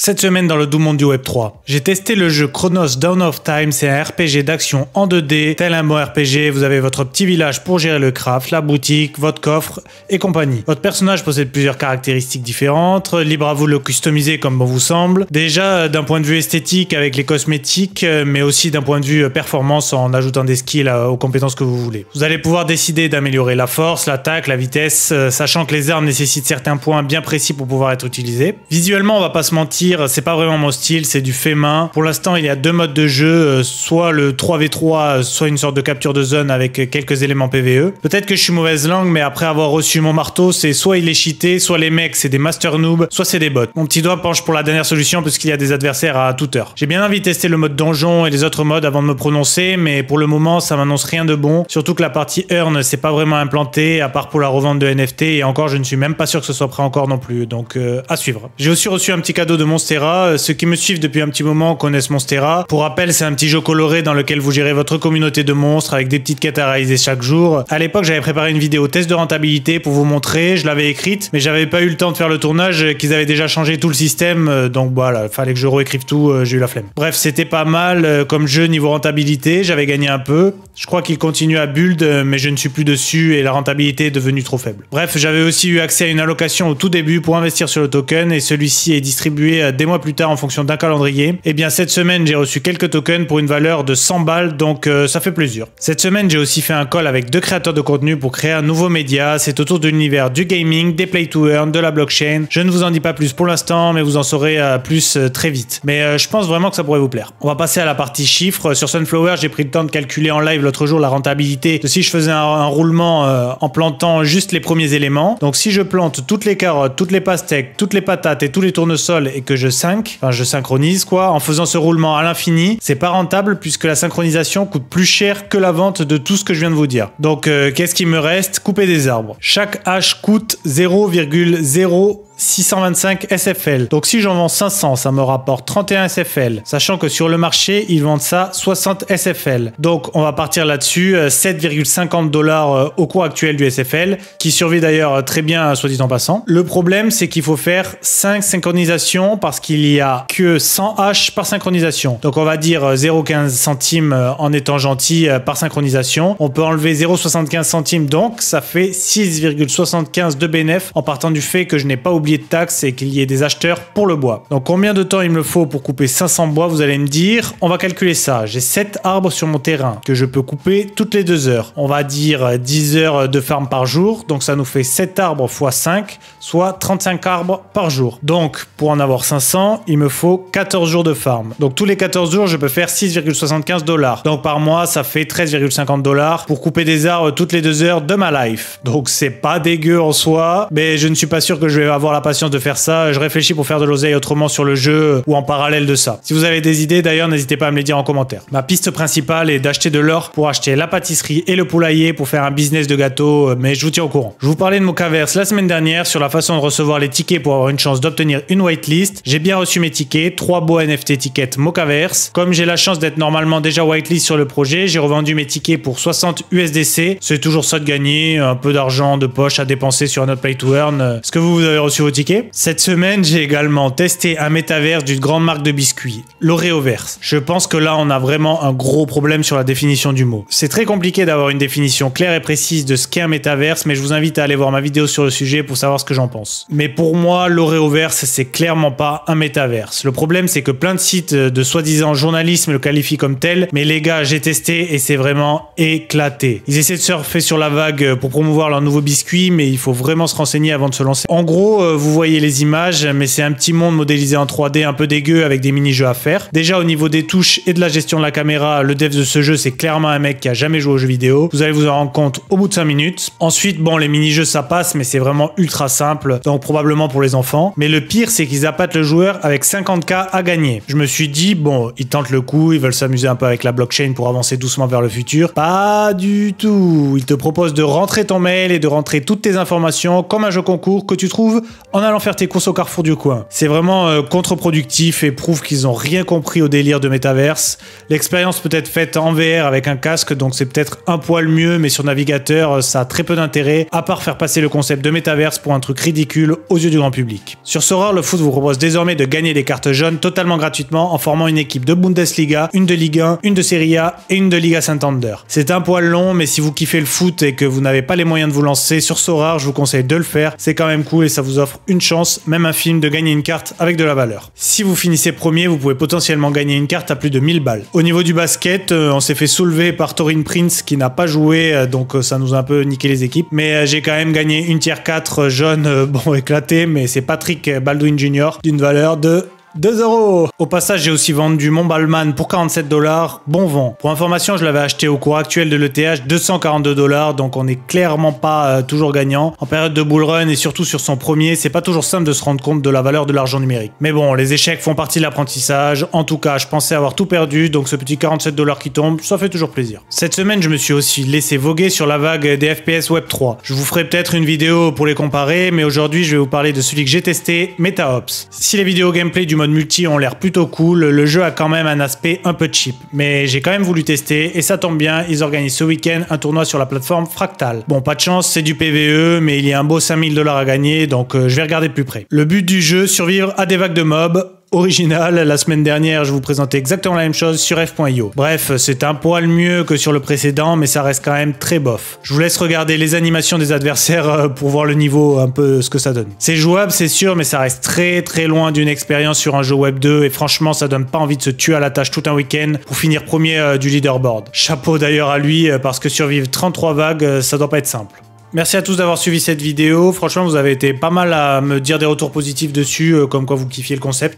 Cette semaine dans le doux monde du Web 3, j'ai testé le jeu Chronos Dawn of Time, c'est un RPG d'action en 2D, tel un bon RPG, vous avez votre petit village pour gérer le craft, la boutique, votre coffre et compagnie. Votre personnage possède plusieurs caractéristiques différentes, libre à vous de le customiser comme bon vous semble. Déjà d'un point de vue esthétique avec les cosmétiques, mais aussi d'un point de vue performance en ajoutant des skills aux compétences que vous voulez. Vous allez pouvoir décider d'améliorer la force, l'attaque, la vitesse, sachant que les armes nécessitent certains points bien précis pour pouvoir être utilisés. Visuellement, on va pas se mentir, c'est pas vraiment mon style, c'est du fait main. Pour l'instant, il y a deux modes de jeu, soit le 3v3, soit une sorte de capture de zone avec quelques éléments PvE. Peut-être que je suis mauvaise langue, mais après avoir reçu mon marteau, c'est soit il est cheaté, soit les mecs c'est des master noobs, soit c'est des bots. Mon petit doigt penche pour la dernière solution parce qu'il y a des adversaires à toute heure. J'ai bien envie de tester le mode donjon et les autres modes avant de me prononcer, mais pour le moment, ça m'annonce rien de bon. Surtout que la partie earn, c'est pas vraiment implanté, à part pour la revente de NFT, et encore, je ne suis même pas sûr que ce soit prêt encore non plus, donc à suivre. J'ai aussi reçu un petit cadeau de Monstera. Ceux qui me suivent depuis un petit moment connaissent Monstera. Pour rappel, c'est un petit jeu coloré dans lequel vous gérez votre communauté de monstres avec des petites quêtes à réaliser chaque jour. À l'époque, j'avais préparé une vidéo test de rentabilité pour vous montrer, je l'avais écrite, mais j'avais pas eu le temps de faire le tournage, qu'ils avaient déjà changé tout le système, donc voilà, fallait que je réécrive tout, j'ai eu la flemme. Bref, c'était pas mal comme jeu niveau rentabilité, j'avais gagné un peu. Je crois qu'il continue à build, mais je ne suis plus dessus et la rentabilité est devenue trop faible. Bref, j'avais aussi eu accès à une allocation au tout début pour investir sur le token et celui-ci est distribué des mois plus tard en fonction d'un calendrier. Et bien cette semaine, j'ai reçu quelques tokens pour une valeur de 100 balles, donc ça fait plaisir. Cette semaine, j'ai aussi fait un call avec deux créateurs de contenu pour créer un nouveau média. C'est autour de l'univers du gaming, des play to earn, de la blockchain. Je ne vous en dis pas plus pour l'instant, mais vous en saurez plus très vite. Mais je pense vraiment que ça pourrait vous plaire. On va passer à la partie chiffres. Sur Sunflower, j'ai pris le temps de calculer en live l'autre jour la rentabilité de si je faisais un roulement en plantant juste les premiers éléments. Donc si je plante toutes les carottes, toutes les pastèques, toutes les patates et tous les tournesols et que je synchronise quoi, en faisant ce roulement à l'infini, c'est pas rentable puisque la synchronisation coûte plus cher que la vente de tout ce que je viens de vous dire. Donc qu'est-ce qui me reste? Couper des arbres. Chaque hache coûte 0,0625 SFL. Donc si j'en vends 500, ça me rapporte 31 SFL. Sachant que sur le marché, ils vendent ça 60 SFL. Donc on va partir là-dessus, 7,50 $ au cours actuel du SFL, qui survit d'ailleurs très bien, soit dit en passant. Le problème, c'est qu'il faut faire 5 synchronisations parce qu'il y a que 100 H par synchronisation. Donc on va dire 0,15 centimes en étant gentil par synchronisation. On peut enlever 0,75 centimes, donc ça fait 6,75 de bénéf en partant du fait que je n'ai pas oublié de taxes et qu'il y ait des acheteurs pour le bois. Donc combien de temps il me faut pour couper 500 bois, vous allez me dire? On va calculer ça. J'ai 7 arbres sur mon terrain que je peux couper toutes les 2 heures. On va dire 10 heures de farm par jour, donc ça nous fait 7 arbres x 5, soit 35 arbres par jour. Donc pour en avoir 500, il me faut 14 jours de farm. Donc tous les 14 jours, je peux faire 6,75 $. Donc par mois, ça fait 13,50 $ pour couper des arbres toutes les 2 heures de ma life. Donc c'est pas dégueu en soi, mais je ne suis pas sûr que je vais avoir la patience de faire ça. Je réfléchis pour faire de l'oseille autrement sur le jeu ou en parallèle de ça. Si vous avez des idées d'ailleurs, n'hésitez pas à me les dire en commentaire. Ma piste principale est d'acheter de l'or pour acheter la pâtisserie et le poulailler pour faire un business de gâteaux, mais je vous tiens au courant. Je vous parlais de Mocaverse la semaine dernière sur la façon de recevoir les tickets pour avoir une chance d'obtenir une whitelist. J'ai bien reçu mes tickets, 3 beaux NFT tickets Mocaverse. Comme j'ai la chance d'être normalement déjà whitelist sur le projet, j'ai revendu mes tickets pour 60 USDC. C'est toujours ça de gagner, un peu d'argent de poche à dépenser sur un autre play to earn. Est-ce que vous avez reçu vos tickets? Cette semaine, j'ai également testé un métaverse d'une grande marque de biscuits, l'Oreoverse. Je pense que là, on a vraiment un gros problème sur la définition du mot. C'est très compliqué d'avoir une définition claire et précise de ce qu'est un métaverse, mais je vous invite à aller voir ma vidéo sur le sujet pour savoir ce que j'en pense. Mais pour moi, l'Oreoverse, c'est clairement pas un métaverse. Le problème, c'est que plein de sites de soi-disant journalisme le qualifient comme tel, mais les gars, j'ai testé et c'est vraiment éclaté. Ils essaient de surfer sur la vague pour promouvoir leur nouveau biscuit, mais il faut vraiment se renseigner avant de se lancer. En gros, vous voyez les images, mais c'est un petit monde modélisé en 3D un peu dégueu avec des mini-jeux à faire. Déjà au niveau des touches et de la gestion de la caméra, le dev de ce jeu, c'est clairement un mec qui a jamais joué aux jeux vidéo. Vous allez vous en rendre compte au bout de 5 minutes. Ensuite, bon, les mini-jeux ça passe, mais c'est vraiment ultra simple, donc probablement pour les enfants. Mais le pire, c'est qu'ils appâtent le joueur avec 50K à gagner. Je me suis dit, bon, ils tentent le coup, ils veulent s'amuser un peu avec la blockchain pour avancer doucement vers le futur. Pas du tout. Ils te proposent de rentrer ton mail et de rentrer toutes tes informations comme un jeu concours que tu trouves en allant faire tes courses au carrefour du coin. C'est vraiment contre-productif et prouve qu'ils ont rien compris au délire de métaverse. L'expérience peut être faite en VR avec un casque, donc c'est peut-être un poil mieux, mais sur navigateur, ça a très peu d'intérêt, à part faire passer le concept de métaverse pour un truc ridicule aux yeux du grand public. Sur Sorare, le foot vous propose désormais de gagner des cartes jaunes totalement gratuitement en formant une équipe de Bundesliga, une de Ligue 1, une de Serie A et une de Liga Santander. C'est un poil long, mais si vous kiffez le foot et que vous n'avez pas les moyens de vous lancer sur Sorare, je vous conseille de le faire. C'est quand même cool et ça vous offre une chance, même infime, de gagner une carte avec de la valeur. Si vous finissez premier, vous pouvez potentiellement gagner une carte à plus de 1000 balles. Au niveau du basket, on s'est fait soulever par Torin Prince qui n'a pas joué, donc ça nous a un peu niqué les équipes. Mais j'ai quand même gagné une tier 4 jaune, bon éclaté, mais c'est Patrick Baldwin Jr. d'une valeur de 2 €. Au passage, j'ai aussi vendu mon Ballman pour 47 $. Bon vent. Pour information, je l'avais acheté au cours actuel de l'ETH 242 $, donc on n'est clairement pas toujours gagnant. En période de bull run et surtout sur son premier, c'est pas toujours simple de se rendre compte de la valeur de l'argent numérique. Mais bon, les échecs font partie de l'apprentissage. En tout cas, je pensais avoir tout perdu, donc ce petit 47 $ qui tombe, ça fait toujours plaisir. Cette semaine, je me suis aussi laissé voguer sur la vague des FPS Web 3. Je vous ferai peut-être une vidéo pour les comparer, mais aujourd'hui, je vais vous parler de celui que j'ai testé, MetaOps. Si les vidéos gameplay du mode multi ont l'air plutôt cool, le jeu a quand même un aspect un peu cheap. Mais j'ai quand même voulu tester et ça tombe bien, ils organisent ce week-end un tournoi sur la plateforme Fractal. Bon, pas de chance, c'est du PvE, mais il y a un beau 5000 $ à gagner, donc je vais regarder de plus près. Le but du jeu, survivre à des vagues de mobs. Original, la semaine dernière je vous présentais exactement la même chose sur f.io. Bref, c'est un poil mieux que sur le précédent, mais ça reste quand même très bof. Je vous laisse regarder les animations des adversaires pour voir le niveau, un peu ce que ça donne. C'est jouable, c'est sûr, mais ça reste très loin d'une expérience sur un jeu web 2, et franchement ça donne pas envie de se tuer à la tâche tout un week-end pour finir premier du leaderboard. Chapeau d'ailleurs à lui, parce que survivre 33 vagues, ça doit pas être simple. Merci à tous d'avoir suivi cette vidéo, franchement vous avez été pas mal à me dire des retours positifs dessus, comme quoi vous kiffiez le concept.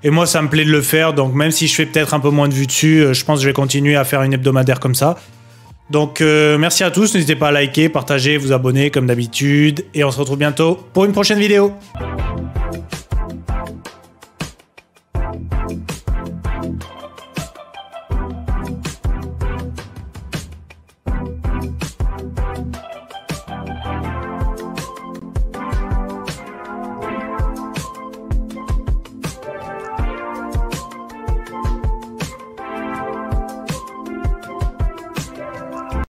Et moi, ça me plaît de le faire, donc même si je fais peut-être un peu moins de vues dessus, je pense que je vais continuer à faire une hebdomadaire comme ça. Donc merci à tous, n'hésitez pas à liker, partager, vous abonner comme d'habitude, et on se retrouve bientôt pour une prochaine vidéo.